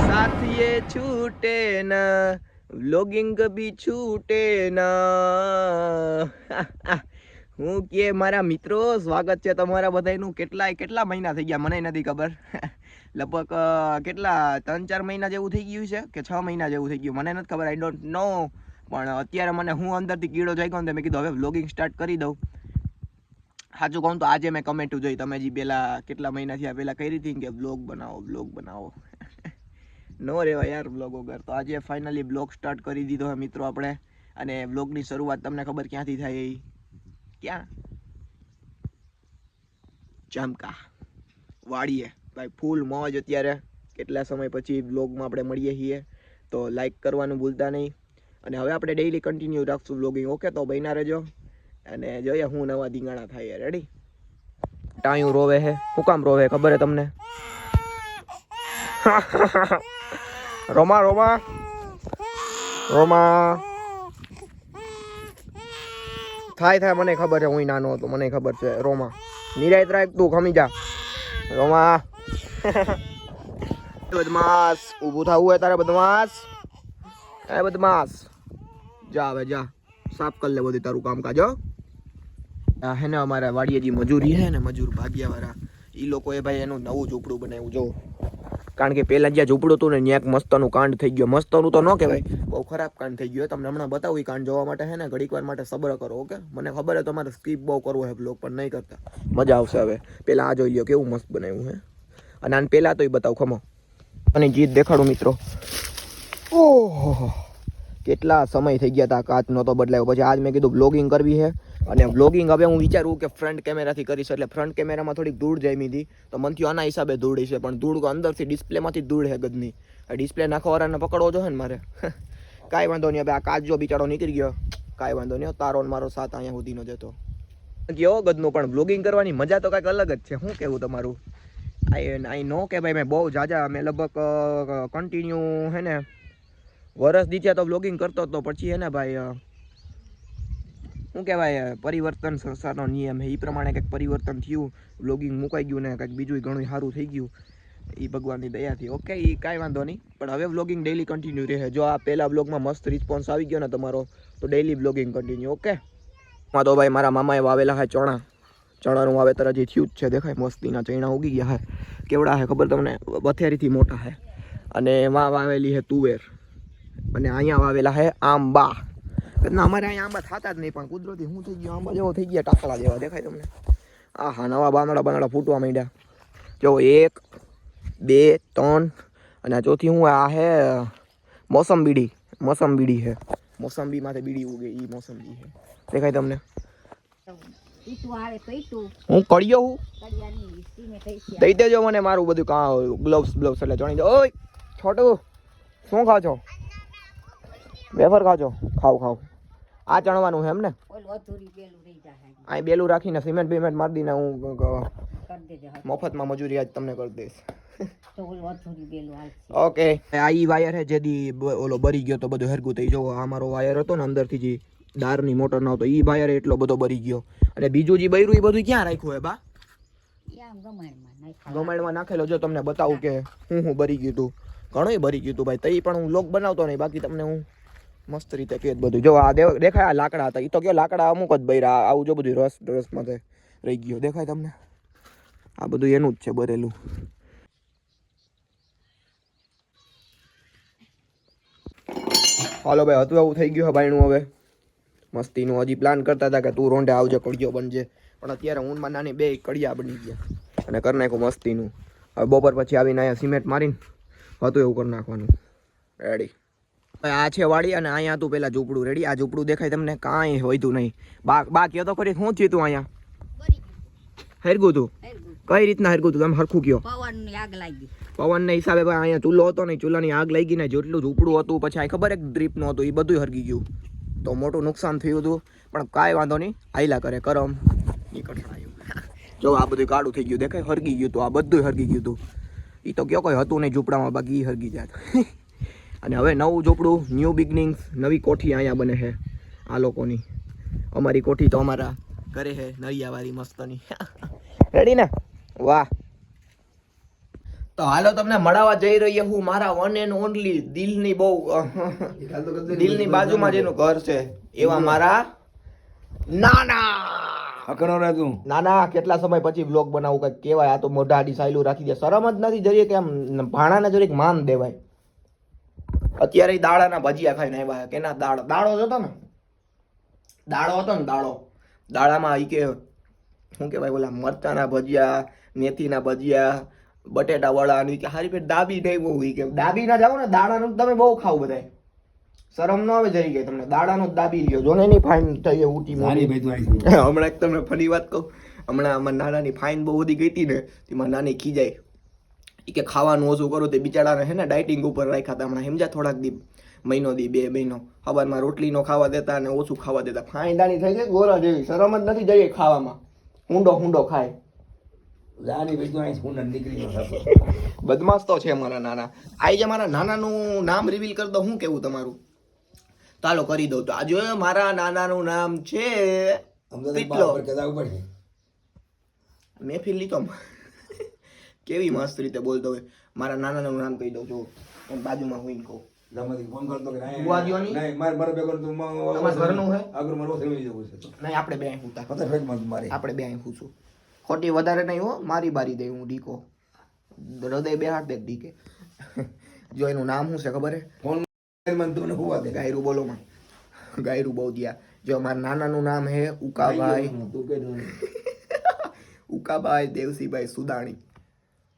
साथ ये छूटे ना, व्लॉगिंग भी छूटे ના. હું કે મારા મિત્રો, સ્વાગત છે તમારા બધાનું. કેટલા મહિના થઈ ગયા મને નથી ખબર. લગભગ કેટલા 3-4 મહિના જેવું થઈ ગયું છે કે 6 મહિના જેવું થઈ ગયું, મને નથી ખબર, આઈ ડોન્ટ નો. પણ અત્યારે મને હું અંદરથી કીડો જાગ્યો ને મેં કીધું હવે વ્લોગિંગ સ્ટાર્ટ કરી દઉં. સાચું કહું તો આજે મેં કમેન્ટ જોઈ, તમે જે પહેલાં કેટલા મહિના થયા પહેલાં કરી હતી કે વ્લોગ બનાવો. નો રેવા યાર વ્લોગ વગર. તો આજે ફાઇનલી વ્લોગ સ્ટાર્ટ કરી દીધો હે મિત્રો આપણે. અને વ્લોગની શરૂઆત તમને ખબર ક્યાંથી થાય? ક્યાં? ચામકા વાડીએ ભાઈ, ફૂલ મોજ અત્યારે. કેટલા સમય પછી વ્લોગમાં આપણે મળીએ છીએ, તો લાઈક કરવાનું ભૂલતા નહીં. અને હવે આપણે ડેઈલી કન્ટિન્યુ રાખશું વ્લોગિંગ. ઓકે, તો બન્યા રહેજો અને જોઈએ હું નવા ધીંગાણા થાય. રેડી? ટાયું રોવે હે. શું કામ રોવે ખબર હે તમને? રોમા થાય મને ખબર છે, હું નાનો હતો મને ખબર છે. રોમા નિરાયત રાખ, તું ખમી જા. રોમા બદમાશ, ઊભું થવું હોય તારે બદમાશ. એ બદમાશ, જા હવે જા, સાફ કરી લે બધું તારું કામકાજ. હે ને અમારા વાડીએ જે મજૂરી હે ને, મજૂર ભાગ્યા વાળા, એ લોકોએ ભાઈ એનું નવું ઝૂંપડું બનાવ્યું. જો, કારણ કે પહેલાં જ્યાં ઝૂંપડું હતું ને ત્યાં મસ્તનું કાંડ થઈ ગયો. મસ્તનું તો ન કહેવાય, બહુ ખરાબ કાંડ થઈ ગયો. તમને હમણાં બતાવું એ કાંડ જોવા માટે. હે ને ઘડીક વાર માટે સબ્ર કરો. ઓકે, મને ખબર છે તમારે સ્કીપ બહુ કરવો હે બ્લોગ, પણ નહીં કરતા, મજા આવશે. હવે પહેલાં આ જોઈ લો કેવું મસ્ત બનાવ્યું હે. અને આને પહેલાં તો એ બતાવું, ખમો અને જીત દેખાડું મિત્રો. ઓહો, કેટલા સમય થઈ ગયા હતા કાચ નહોતો બદલાયો. પછી આજ મેં કીધું બ્લોગિંગ કરવી છે. અને વ્લોગિંગ હવે હું વિચારું કે ફ્રન્ટ કેમેરાથી કરીશ. એટલે ફ્રન્ટ કેમેરામાં થોડીક ધૂળ જામી હતી, તો મનથી આના હિસાબે ધૂળ છે. પણ ધૂળ અંદરથી ડિસ્પ્લેમાંથી ધૂળ છે ગદની. ડિસ્પ્લે નાખવાવાળાને પકડવો જો ને મારે. કાંઈ વાંધો નહીં. હવે આ કાચ જો બિચારો નીકળી ગયો, કાંઈ વાંધો નહીં. તારો મારો સાથ અહીંયા સુધીનો જતો ગયો ગદનો. પણ વ્લોગિંગ કરવાની મજા તો કાંઈક અલગ જ છે. શું કહેવું તમારું? આઈ નો કે ભાઈ મેં બહુ જાજા, મેં લગભગ કન્ટિન્યુ હે ને વરસ દીધા તો વ્લોગિંગ કરતો હતો. પછી હે ને ભાઈ શું કહેવાય, પરિવર્તન સંસારનો નિયમ છે, એ પ્રમાણે કંઈક પરિવર્તન થયું. વ્લોગિંગ મુકાઈ ગયું ને કંઈક બીજું ઘણું સારું થઈ ગયું, એ ભગવાનની દયાથી. ઓકે, એ કાંઈ વાંધો નહીં. પણ હવે વ્લોગિંગ ડેઈલી કન્ટિન્યુ રહે. જો આ પહેલા વ્લોગમાં મસ્ત રિસ્પોન્સ આવી ગયો ને તમારો, તો ડેઈલી વ્લોગિંગ કન્ટિન્યુ. ઓકે. માં તો ભાઈ મારા મામાએ વાવેલા છે ચણાનું વાવેતર હજી થયું જ છે. દેખાય મસ્તીના ચણા ઉગી ગયા છે. કેવડા છે ખબર તમને? બથેરીથી મોટા છે. અને એમાં વાવેલી છે તુવેર. અને અહીંયા વાવેલા છે આંબા. ના, અમારે અહીંયા આંબા થતા જ નહીં, પણ કુદરતી શું થઈ ગયું, આંબા જેવો થઈ ગયા, ટાકલા જેવા. દેખાય તમને? આ હા, નવા બાંદડા ફૂટવા માંડ્યા. જો 1 2 3 અને આ ચોથી હું આ હે મોસંબીડી છે. મોસંબીમાંથી બીડી ઉગે, એ મોસંબી છે. દેખાય તમને? હું કડિયો હું દઈ દેજો મને મારું બધું ગ્લોવ્સ એટલે જાણી દો. ઓય છોટું, શું ખાવ છો? વેફર ખાવ છો? ખાવ. આ ચણવાનું છે એમ ને? અહીં બેલું રાખીને સિમેન્ટ બિમેન્ટ મારી દઈને હું મફતમાં મજૂરી આજ તમને કરી દઈશ. ઓકે, આ ઈ વાયર છે જેથી ઓલો બરી ગયો તો બધું હરગું થઈ. જો આ મારો વાયર હતો ને અંદરથી જે દારની મોટર ન હતો, ઈ વાયર એટલો બધો બરી ગયો. અને બીજું જે બૈરું એ બધું ક્યાં રાખ્યું હે બા? ગમાણમાં નાખેલો. જો તમને બતાવું કે હું બરી ગયું હતું. ઘણું બરી ગયું હતું ભાઈ. તઈ પણ હું લોક બનાવતો નહીં, બાકી તમને હું મસ્ત રીતે કે બધું. જો આ દેખાય, આ લાકડા હતા. એ તો કયો લાકડા અમુક જ બૈરા. આવું જો બધું રસમાં રહી ગયો. દેખાય તમને? આ બધું એનું જ છે બરેલું. હાલો ભાઈ, હતું એવું થઈ ગયું ભાઈનું. હવે મસ્તીનું હજી પ્લાન કરતા હતા કે તું રોંઢે આવજે, કડિયો બનજે. પણ અત્યારે ઊનમાં નાની 2 કડિયા બની ગયા અને કરી નાખ્યું મસ્તીનું. હવે બપોર પછી આવીને અહીંયા સિમેન્ટ મારીને હતું એવું કરી નાખવાનું. રેડી? આ છે વાડી અને અહીંયા હતું પેલા ઝૂંપડું. રેડી? આ ઝૂંપડું દેખાય તમને? કાંઈ હોયતું નહીં. બા કયો તો ખરી, શું થયું તું અહીંયા? હરગું તું? કઈ રીતના હરગું તું? તમે હરખું કયો. પવનના હિસાબે ભાઈ અહીંયા ચૂલો હતો ને, ચૂલાની આગ લાગી ને જેટલું ઝૂંપડું હતું, પછી આ ખબર એક ડ્રીપનું હતું, એ બધું હરગી ગયું. તો મોટું નુકસાન થયું હતું. પણ કાંઈ વાંધો નહીં, આયલા કરે કરમ નીકળતા આવ્યું. જો આ બધું કાળું થઈ ગયું, દેખાય? હરગી ગયું હતું. આ બધું હરગી ગયું હતું. એ તો કયો કોઈ હતું નહીં ઝૂંપડામાં, બાકી હરગી જાત. અને હવે નવું ઝૂંપડું, ન્યૂ બિગનિંગ્સ, નવી કોઠી અહીંયા બને છે આ લોકોની. અમારી કોઠી તો અમારા ઘરે છે, નળિયાવાળી મસ્તની. રેડી ને? વાહ. તો હાલો તમને મળવા જઈ રહી હું મારા વન એન્ડ ઓનલી દિલની બહુ દિલની બાજુમાં જેનું ઘર છે એવા મારા નાના કેટલા સમય પછી વ્લોગ બનાવું કઈ કેવાય આ તો મોઢા આડી સાયલું રાખી દે શરમ જ નથી જરીએ કે આમ ભાણાને જરીક માન દેવાય અત્યારે દાડાના ભજીયા ખાઈને આવ્યા કેના દાડો હતો ને દાડામાં ઈ કે શું કેવાય ઓલા મરચાના ભજીયા મેથીના ભજીયા બટેટા વડા ની કે હારી પેટ દાબી થઈ બહુ ઈ કે દાબી ના જાવ ને દાડાનું તમે બહુ ખાવ બધાય શરમ ન આવે જરી ગઈ તમને દાડાનું જ દાબી લ્યો જો ને એની ફાઇન થઈ ઉઠી હમણાં એક તમને ફની વાત કહું હમણાં અમારા નાનાની ફાઇન બહુ વધી ગઈ હતી ને તેમાં નાની ખીજાય ઈ કે ખાવાનું ઓછું કરો તે બિચારાને હે ને ડાયટિંગ ઉપર રાખ્યા હતા હમણાં સમજ્યા થોડાક દી મહિનો દી 2 મહિનો સવારમાં રોટલી નો ખાવા દેતા અને ઓછું ખાવા દેતા ફાઇન દાની થઈ ગઈ ગોરા જેવી શરમ જ નથી જઈ ખાવામાં હુંડો ખાય બદમાશ તો છે મારા નાના આજે મારા નાનાનું નામ રિવીલ કરી દો હું કેવું તમારું ચાલો કરી દઉં તો આજે મારા નાનાનું નામ છે મહેફિલ લીધો કેવી મસ્ત રીતે બોલતો હોય મારા નાનાનું નામ કહી દઉં છું બાજુમાં હું કહું આપણે બે પૂછું ખોટી વધારે નહીં હો મારી બારી દે હું ડીકો હૃદય બે હાથ દે ડીકે જો એનું નામ શું છે ખબર હે ગાયરું બોલો માં ગાયરું બહુ દિયા જો મારા નાનાનું નામ હે ઉકાભાઈ દેવસીભાઈ સુદાણી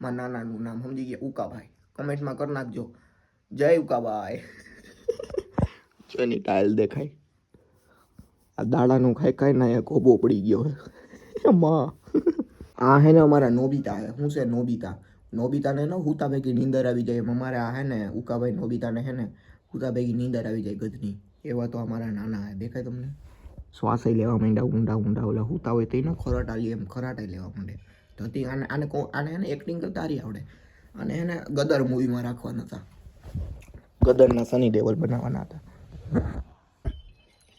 મારા નાનાનું નામ સમજી ગયા ઉકાભાઈ કમેન્ટમાં કરી નાખજો જય ઉકાભાઈ જો એની ટાઇલ દેખાય આ દાડાનું ખાઈ ના એક ઓબો પડી ગયો હે માં આ હે ને અમારા નોબિતા હે શું છે નોબિતાને ન હુતા ભેગી નીંદર આવી જાય અમારે આ હે ને ઉકાભાઈ નોબિતાને હે ને હુતા ભેગી નીંદર આવી જાય ગધની એવા તો અમારા નાના હે દેખાય તમને શ્વાસ લેવા માંડ્યા ઊંડા ઓલા હુતા હોય તે ન ખરાટા લેવા માંડે તો આને હે ને એક્ટિંગ કરતા હારી આવડે અને એને ગદર મૂવીમાં રાખવાના હતા ગદરના સની દેવલ બનાવવાના હતા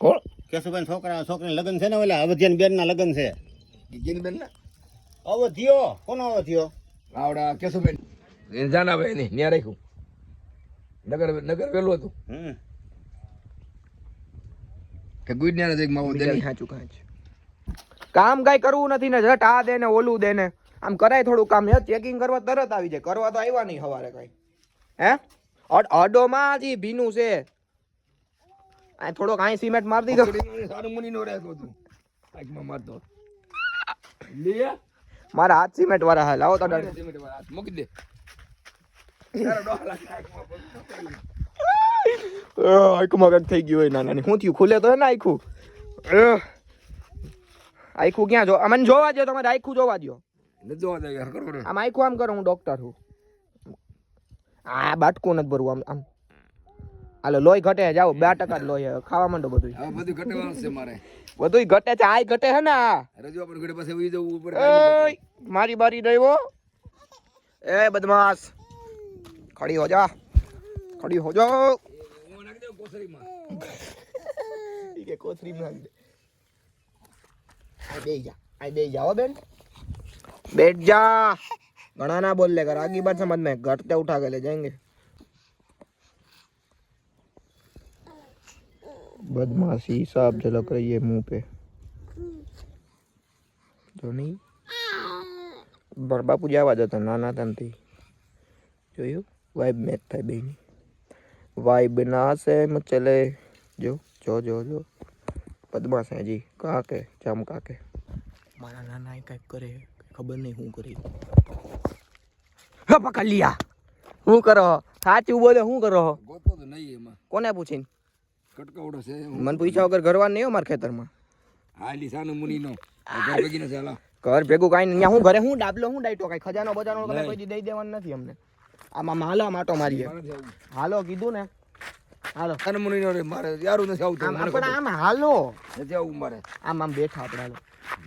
કોણ કેશુભાઈ છોકરાના લગ્ન છે ને ઓલા અવધિયાન બેન ના લગ્ન છે બેન ના અવધિયો કોનો અવધિયો આવડા કેશુબેન જાનાભાઈ ની ન્યા રાખ્યું નગર વેલું હતું કે ગુડન્યા નજીક માં દેની હાચું કામ કાઈ કરવું નથી ને જટ આ દે ને ઓલું દે ને આમ કરાય થોડું કામ હે ચેકિંગ કરવા તરત આવી જાય કરવા તો આવ્યા નહીં હવારે કઈ હે અડો માં જી ભીનું છે આ થોડોક આઈ સિમેન્ટ માર દીધો સારું મુની નો રહેતો તું આઈકમાં મારતો લે મારા હાથ સિમેન્ટ વાળા હાલ આવો તો સિમેન્ટ વાળા હાથ મૂકી દે આઈકમાં કઈક થઈ ગયું હોય નાની શું થયું ખુલે તો હે ને આઈખું ક્યાં જો મને જોવા દો તમારે આઈખું જોવા દો આમ આઈખું આમ કરો હું ડોક્ટર છું આ બાટકું નથી ભરવું આમ હાલો લોહી ઘટે જાઓ 2% લોહી ખાવા માંડો બધું ઘટેવાનું છે મારે બધું ઘટે છે આ ઘટે હે ને મારી બારી દઈવો એ બદમાશ ખડી હો જા કોથરીમાં બે જાઓ બેન बैठ जा घना ना बोल लेकर आगे बात समझ में घटते उठा के ले जाएंगे बदमाशी साफ झलक रही है मुंह पे तो नहीं बापू जावा जता नाना तनती જોયું વાઇબ મેચ થાય બેની વાઇબ ના સે ચલે જો જો જો જો બદમાશ હે જી કા કે જામ કા કે મારા નાના કઈક કરે ખબર નહીં શું કરી હા પકડ લિયા શું કરો સાચું બોલે શું કરો ગોતો તો નહીં એમાં કોને પૂછીને કટકાવડો છે મન પૂછ્યા વગર ઘરવા નહીં અમાર ખેતરમાં હાલી સાનો મુનીનો ઘર ભેગીનો છે હાલા ઘર ભેગું કાઈ નહીં હું ઘરે હું ડાબલો હું ડાઈટો કાઈ ખજાનો બજાનો કને કોઈ દઈ દેવાનું નથી અમને આમાં હાલો માટો મારીએ હાલો કીધું ને હાલો સાનો મુનીનો રે મારે યારું નથી આવતું આપણે આમ હાલો નથી આવું મારે આમ બેઠા આપણે હાલો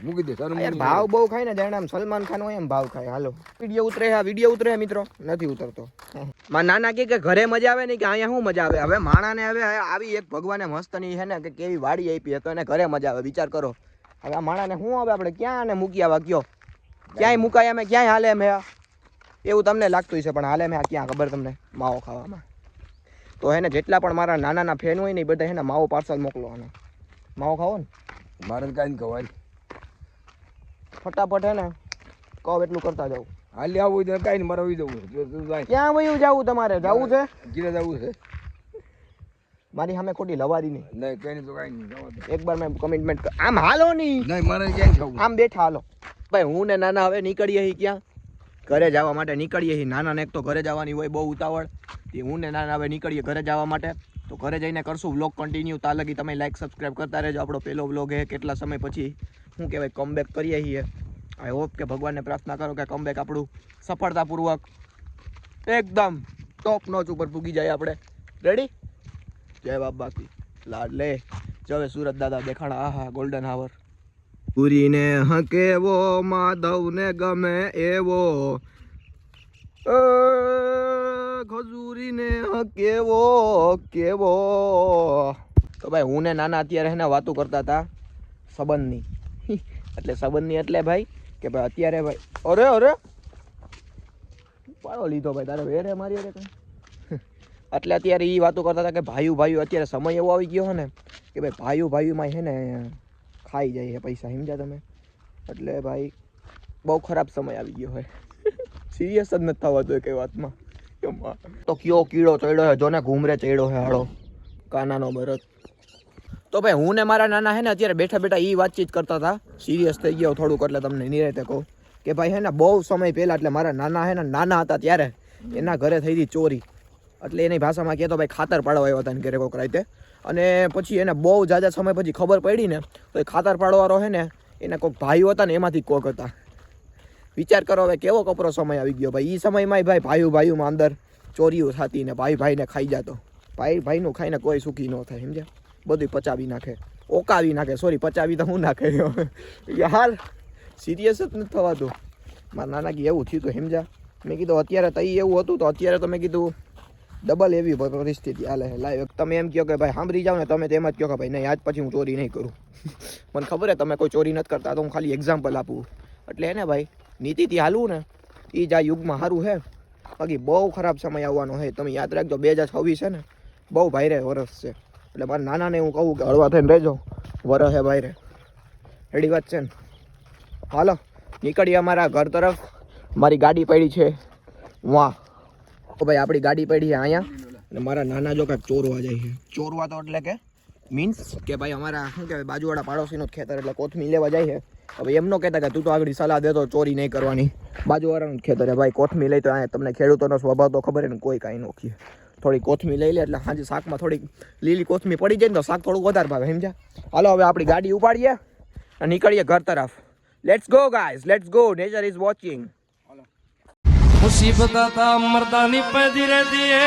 મૂકી દે યાર ભાવ બહુ ખાય ને જાણે આમ સલમાન ખાન હોય એમ ભાવ ખાય હાલો વિડિયો ઉતરે મિત્રો નથી ઉતરતો મારા નાના કે ઘરે મજા આવે ને કે અહીંયા શું મજા આવે હવે માણાને હવે આવી એક ભગવાને મસ્તની છે ને કે કેવી વાડી આપી તો એને ઘરે મજા આવે વિચાર કરો હવે આ માણાને શું આવે આપણે ક્યાં ને મૂકી આવા કયો ક્યાંય મુકાય અમે ક્યાંય હાલે એમ હે એવું તમને લાગતું હશે પણ હાલે મેં આ ક્યાં ખબર તમને માવો ખાવામાં. તો હે ને જેટલા પણ મારા નાના ફેન હોય ને એ બધા હે ને માવો પાર્સલ મોકલવાનો. માવો ખાવો ને મારે કાંઈ નહીં ખવાય. ફટાફટ હે ને કહો એટલું કરતા જાવ. હાલી આવું તો કાંઈ નહીં, મારે આવી જવું છે. જો તું જાય ક્યાં વયું જવું તમારે? જવું છે ઘીરે જવું છે. મારી સામે ખોટી લવારી નહીં. નહીં કંઈ નહીં તો કાંઈ નહીં, જવા દે. એક વાર મેં કમિટમેન્ટ આમ હાલો નહીં, નહીં મારે ક્યાંય જવું. આમ બેઠા હાલો. ભાઈ હું ને નાના હવે નીકળીએ હી ક્યાં? ઘરે જવા માટે નીકળીએ હી. નાનાને એક તો ઘરે જવાની હોય બહુ ઉતાવળ. તે હું ને નાના હવે નીકળીએ ઘરે જવા માટે. તો ઘરે જઈને કરશું વ્લોગ કન્ટિન્યુ. ત્યાં લગી તમે લાઈક સબસ્ક્રાઈબ કરતા રહેજો. આપણો પહેલો વ્લોગ હે કેટલા સમય પછી શું કહેવાય કમબેક કરીએ છીએ. આઈ હોપ કે ભગવાનને પ્રાર્થના કરો કે કમબેક આપણું સફળતાપૂર્વક એકદમ ટોપ નોચ ઉપર પૂગી જાય આપણે. રેડી? જય બાપ બાકી લાડ લે. હવે સુરત દાદા દેખાણા. આહા ગોલ્ડન હાવર. પુરીને હકેવો માધવને ગમે એવો, ખજૂરીને હકેવો કેવો. તો ભાઈ હું ને નાના અત્યારે એને વાતો કરતા હતા સંબંધની. એટલે સંબંધની એટલે ભાઈ કે ભાઈ અત્યારે ભાઈ અરે અરે પાડો લીધો ભાઈ તારે વેરે મારી અરે કઈ. એટલે અત્યારે એ વાતો કરતા હતા કે ભાઈઓ અત્યારે સમય એવો આવી ગયો છે ને કે ભાઈ ભાઈઓમાં છે ને ખાઈ જાય છે પૈસા, સમજ્યા તમે? એટલે ભાઈ બહુ ખરાબ સમય આવી ગયો હોય. સિરિયસ જ નથી થવાતું કઈ વાતમાં. તો કયો કીડો ચડ્યો છે જોને ઘૂમરે ચડ્યો છે હાડો કાનાનો બરત. તો ભાઈ હું ને મારા નાના હે ને અત્યારે બેઠા બેઠા એ વાતચીત કરતા હતા. સિરિયસ થઈ ગયો થોડુંક એટલે તમને નિરાતે કહું કે ભાઈ હે ને બહુ સમય પહેલા એટલે મારા નાના હે ને નાના હતા ત્યારે એના ઘરે થઈ હતી ચોરી. એટલે એની ભાષામાં કહેતો ભાઈ ખાતર પાડવા આવ્યો હતા ને ઘરે કોક રાતે. અને પછી એને બહુ જાજા સમય પછી ખબર પડી ને તો એ ખાતર પાડવાવાળો હે ને એના કોઈક ભાઈઓ હતા ને એમાંથી કોક હતા. વિચાર કરો હવે કેવો કપરો સમય આવી ગયો ભાઈ. એ સમયમાં ભાઈ ભાઈઓમાં અંદર ચોરીઓ થતી ને ભાઈને ખાઈ જતો. ભાઈનું ખાઈને કોઈ સુખી ન થાય, સમજ્યા? બધું પચાવી નાખે, ઓકાવી નાખે. સોરી પચાવી તો હું નાખે યાર. સિરિયસ જ નથી થવાતું. મારા નાના કે એવું થયું તો સમજ્યા. મેં કીધું અત્યારે તઈ એવું હતું તો અત્યારે તો મેં કીધું ડબલ એવી પરિસ્થિતિ હાલે લાઈવ. તમે એમ કહો કે ભાઈ સાંભળી જાઓ ને તમે તેમ જ કહો કે ભાઈ નહીં આજ પછી હું ચોરી નહીં કરું. મને ખબર હે તમે કોઈ ચોરી નથી કરતા તો હું ખાલી એક્ઝામ્પલ આપું. એટલે હે ને ભાઈ નીતિથી હાલવું ને એ જ આ યુગમાં સારું છે. બાકી બહુ ખરાબ સમય આવવાનો છે. તમે યાદ રાખજો 2026 છે ને બહુ ભાઈરે વરસ છે. એટલે મારા નાનાને હું કહું કે હળવા થઈને રહેજો, વરસ હે ભાઈરે. રેડી વાત છે ને? હાલો નીકળીએ અમારા ઘર તરફ. મારી ગાડી પડી છે વાહ. તો ભાઈ આપણી ગાડી પડી છે અહીંયા અને મારા નાના જો કાંઈક ચોરવા જાય છે. ચોરવા તો એટલે કે મીન્સ કે ભાઈ અમારા શું કહેવાય બાજુવાળા પાડોશીનું જ ખેતર એટલે કોથમી લેવા જાય છે. હવે એમ ન કહેતા કે તું તો આગળ સલાહ દેતો ચોરી નહીં કરવાની. બાજુવાળાનું જ ખેતર ભાઈ કોથમી લઈ તો અહીંયા તમને ખેડૂતોનો સ્વભાવ તો ખબર ને કોઈ કાંઈ નોખીએ. થોડી કોથમી લઈ લે એટલે સાંજે શાકમાં થોડીક લીલી કોથમી પડી જાય ને તો શાક થોડુંક વધારે ભાવે, સમજ્યા? હાલો હવે આપણી ગાડી ઉપાડીએ અને નીકળીએ ઘર તરફ. Let's go guys, let's go. Nature is watching. मुसीबत था मर्दानी पे धीरे धीरे